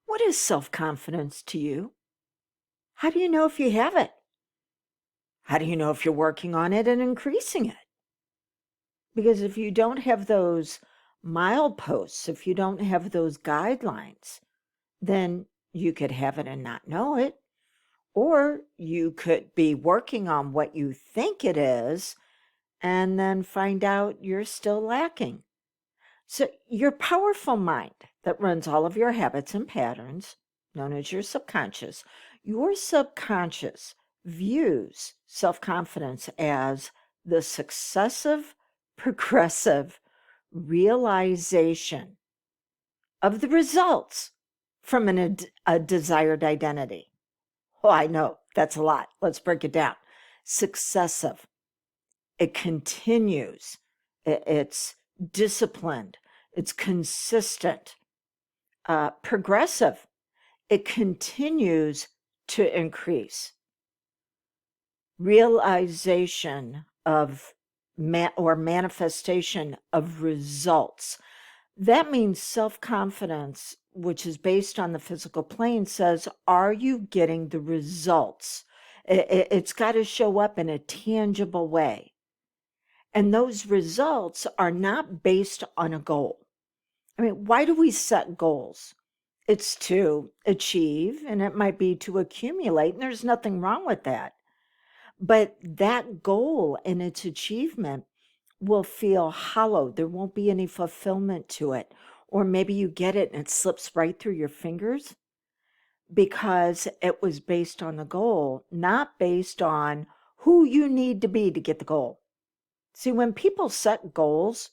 What is self-confidence to you? How do you know if you have it? How do you know if you're working on it and increasing it? Because if you don't have those mileposts, if you don't have those guidelines, then you could have it and not know it. Or you could be working on what you think it is and then find out you're still lacking. So your powerful mind that runs all of your habits and patterns, known as your subconscious views self-confidence as the successive, progressive realization of the results from a desired identity. Oh, I know, that's a lot. Let's break it down. Successive, it continues, it's disciplined, it's consistent. Progressive, it continues to increase. Realization of or manifestation of results. That means self-confidence, which is based on the physical plane, says, are you getting the results? It's got to show up in a tangible way. And those results are not based on a goal. I mean, why do we set goals? It's to achieve, and it might be to accumulate, and there's nothing wrong with that. But that goal and its achievement will feel hollow. There won't be any fulfillment to it. Or maybe you get it and it slips right through your fingers because it was based on the goal, not based on who you need to be to get the goal. See, when people set goals,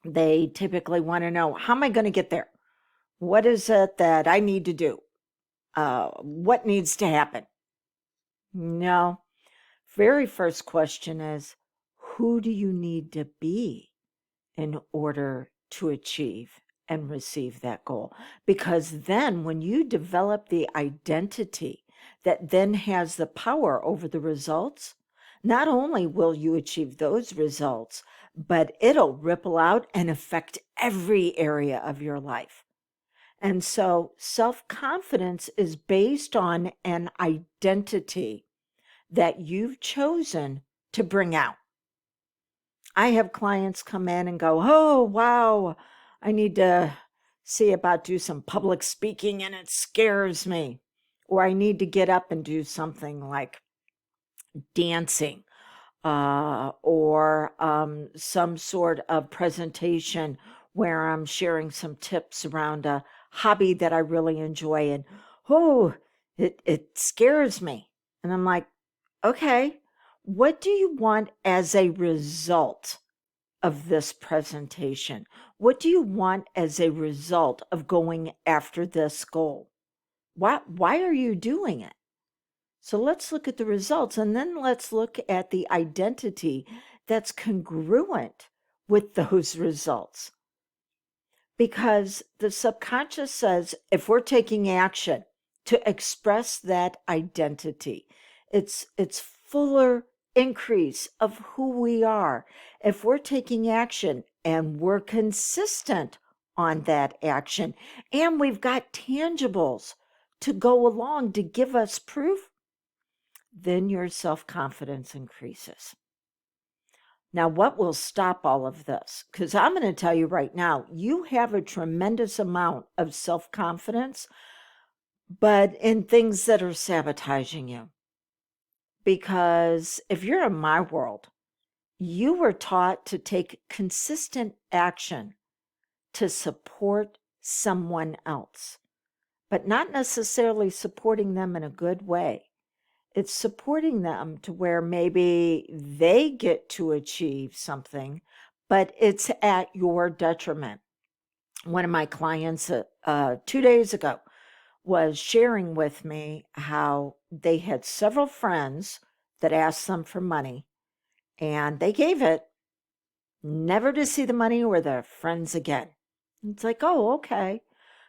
they typically want to know, how am I going to get there? What is it that I need to do? What needs to happen? No. Very first question is, who do you need to be in order to achieve and receive that goal? Because then when you develop the identity that then has the power over the results, not only will you achieve those results, but it'll ripple out and affect every area of your life. And so self-confidence is based on an identity that you've chosen to bring out. I have clients come in and go, oh, wow, I need to see about do some public speaking and it scares me. Or I need to get up and do something like dancing or some sort of presentation where I'm sharing some tips around a hobby that I really enjoy. And, oh, it scares me. And I'm like, okay, what do you want as a result of this presentation? What do you want as a result of going after this goal? Why are you doing it? So let's look at the results, and then let's look at the identity that's congruent with those results. Because the subconscious says if we're taking action to express that identity, it's fuller increase of who we are. If we're taking action and we're consistent on that action, and we've got tangibles to go along to give us proof, then your self-confidence increases. Now, what will stop all of this? Because I'm going to tell you right now, you have a tremendous amount of self-confidence, but in things that are sabotaging you. Because if you're in my world, you were taught to take consistent action to support someone else, but not necessarily supporting them in a good way. It's supporting them to where maybe they get to achieve something, but it's at your detriment. One of my clients 2 days ago was sharing with me how they had several friends that asked them for money, and they gave it, never to see the money or their friends again. It's like, oh, okay.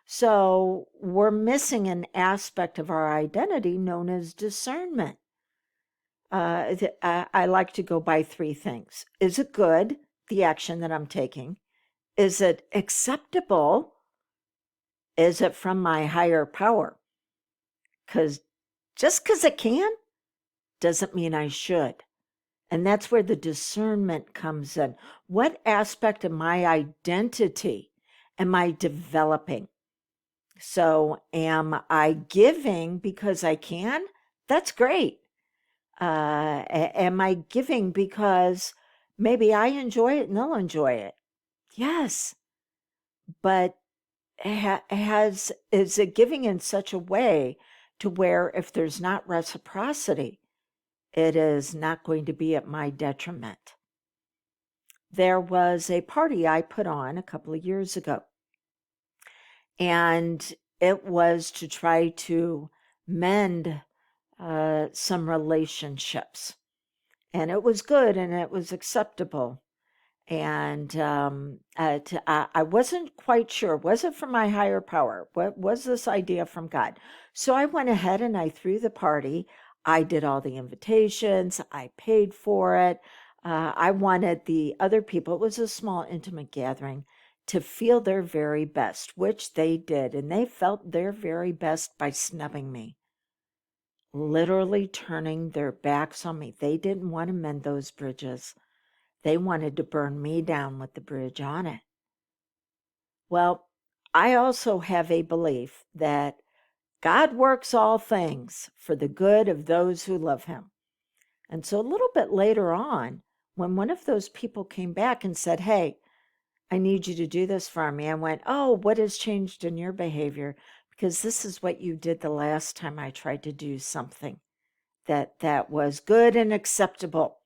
So we're missing an aspect of our identity known as discernment. I like to go by 3 things. Is it good, the action that I'm taking? Is it acceptable? Is it from my higher power? Because just because it can doesn't mean I should. And that's where the discernment comes in. What aspect of my identity am I developing? So, am I giving because I can? That's great. Am I giving because maybe I enjoy it and they'll enjoy it? Yes. But is it giving in such a way to where if there's not reciprocity, it is not going to be at my detriment? There was a party I put on a couple of years ago, and it was to try to mend some relationships. And it was good and it was acceptable. And I wasn't quite sure. Was it from my higher power? What was this idea from God? So I went ahead and I threw the party. I did all the invitations. I paid for it. I wanted the other people, it was a small, intimate gathering, to feel their very best, which they did. And they felt their very best by snubbing me, literally turning their backs on me. They didn't want to mend those bridges. They wanted to burn me down with the bridge on it. Well, I also have a belief that God works all things for the good of those who love him. And so a little bit later on, when one of those people came back and said, "Hey, I need you to do this for me," I went, "Oh, what has changed in your behavior? Because this is what you did the last time I tried to do something that was good and acceptable."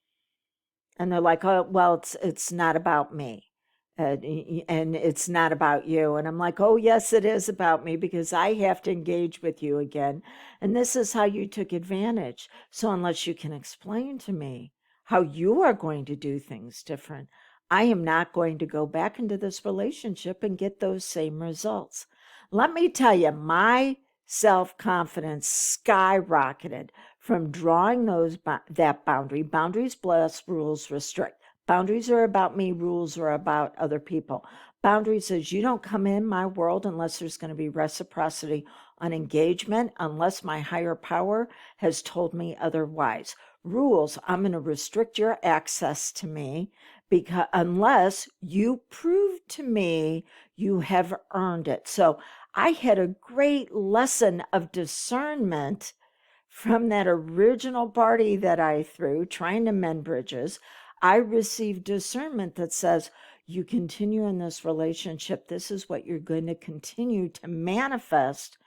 And they're like, "Oh, well, it's not about me. And it's not about you." And I'm like, "Oh, yes, it is about me because I have to engage with you again. And this is how you took advantage. So unless you can explain to me how you are going to do things different, I am not going to go back into this relationship and get those same results." Let me tell you, my self-confidence skyrocketed from drawing that boundary. Boundaries bless, rules restrict. Boundaries are about me, rules are about other people. Boundaries says you don't come in my world unless there's going to be reciprocity on engagement, unless my higher power has told me otherwise. Rules, I'm going to restrict your access to me because unless you prove to me you have earned it. So I had a great lesson of discernment from that original party that I threw, trying to mend bridges. I received discernment that says, you continue in this relationship, this is what you're going to continue to manifest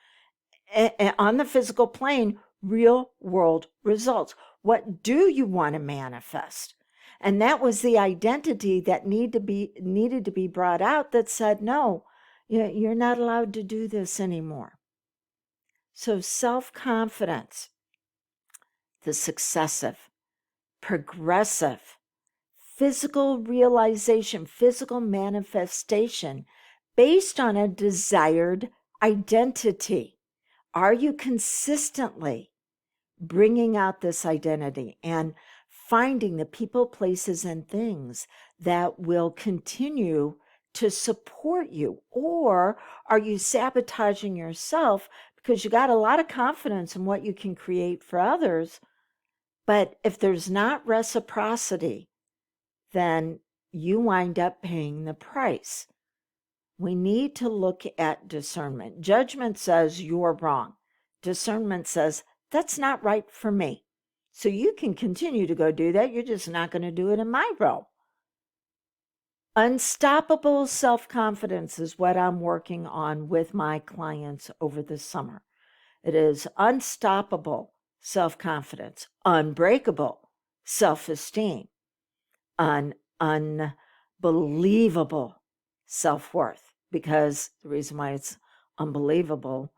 on the physical plane, real world results. What do you want to manifest? And that was the identity that needed to be brought out that said, no, you're not allowed to do this anymore. So self-confidence, the successive, progressive, physical realization, physical manifestation based on a desired identity. Are you consistently bringing out this identity and finding the people, places, and things that will continue to support you? Or are you sabotaging yourself because you got a lot of confidence in what you can create for others, but if there's not reciprocity, then you wind up paying the price? We need to look at discernment. Judgment says you're wrong. Discernment says that's not right for me. So you can continue to go do that. You're just not going to do it in my realm. Unstoppable self-confidence is what I'm working on with my clients over the summer. It is unstoppable self-confidence, unbreakable self-esteem, unbelievable self-worth. Because the reason why it's unbelievable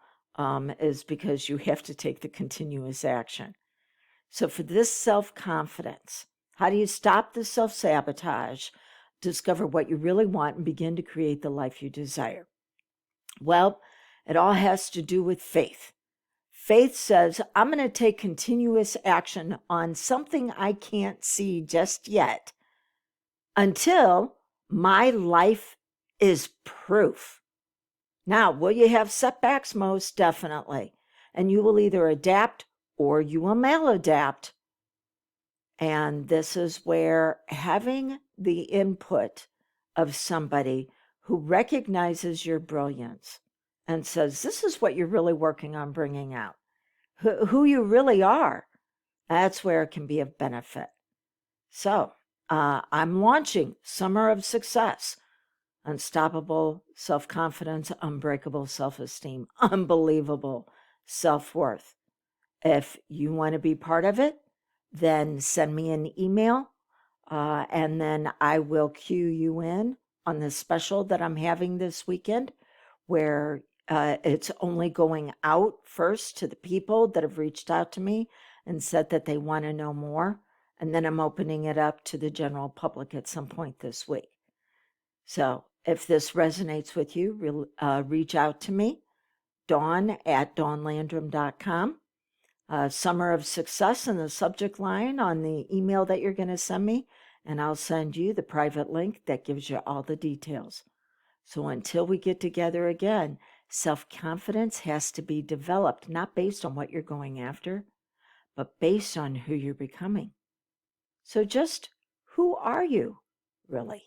is because you have to take the continuous action. So for this self-confidence, how do you stop the self-sabotage, discover what you really want, and begin to create the life you desire? Well, it all has to do with faith. Faith says, I'm going to take continuous action on something I can't see just yet until my life is proof Now, will you have setbacks? Most definitely. And you will either adapt or you will maladapt. And this is where having the input of somebody who recognizes your brilliance and says, this is what you're really working on bringing out, who you really are, that's where it can be of benefit. So I'm launching Summer of Success, Unstoppable Self-Confidence, Unbreakable Self-Esteem, Unbelievable Self-Worth. If you want to be part of it, then send me an email and then I will cue you in on the special that I'm having this weekend, where it's only going out first to the people that have reached out to me and said that they want to know more. And then I'm opening it up to the general public at some point this week. So if this resonates with you, reach out to me, dawn@dawnlandrum.com. Summer of Success in the subject line on the email that you're going to send me, and I'll send you the private link that gives you all the details. So until we get together again, self-confidence has to be developed, not based on what you're going after, but based on who you're becoming. So just who are you, really?